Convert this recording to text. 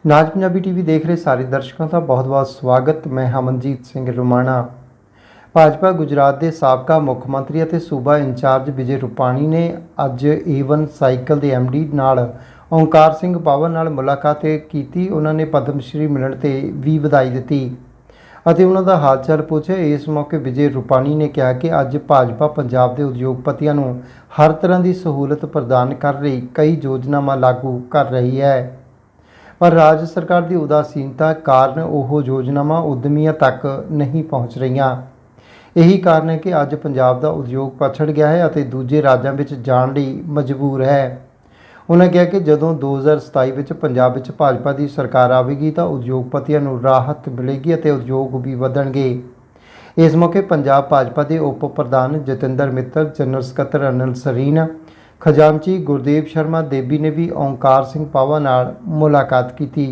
नाज पंजाबी टीवी देख रहे सारे दर्शकों का बहुत बहुत स्वागत। मैं अमनजीत सिंह रोमाणा। भाजपा गुजरात के साबका मुख मंत्री और सूबा इंचार्ज विजय रूपाणी ने अज A1 साइकिल के MD नाल ओंकार सिंह पावर नाल मुलाकात की। उन्होंने पद्मश्री मिलण ते भी बधाई दी ਅਤੇ ਉਹਨਾਂ ਦਾ ਹਾਲ ਚਾਲ ਪੁੱਛਿਆ। इस मौके विजय रूपाणी ने कहा कि अज भाजपा पंजाब के उद्योगपतियों ਨੂੰ हर तरह की सहूलत प्रदान कर रही कई योजनावां लागू कर रही है, पर राज्य सरकार की उदासीनता कारण वो योजनावां उद्यमियों तक नहीं पहुँच रही। यही कारण है कि अज पंजाब का उद्योग पछड़ गया है और दूजे राज्यों में जाने लई मजबूर है। उन्होंने कहा कि जदों 2027 ਵਿੱਚ पंजाब ਵਿੱਚ भाजपा की सरकार आवेगी तो उद्योगपतियों ਨੂੰ राहत मिलेगी और उद्योग भी ਵਧਣਗੇ। इस मौके पंजाब भाजपा के उप प्रधान जतिंदर मित्तल, जनरल सकत्तर अनिल सरीन, खजानची गुरदेव शर्मा देबी ने भी ओंकार सिंह पावा नाल मुलाकात की।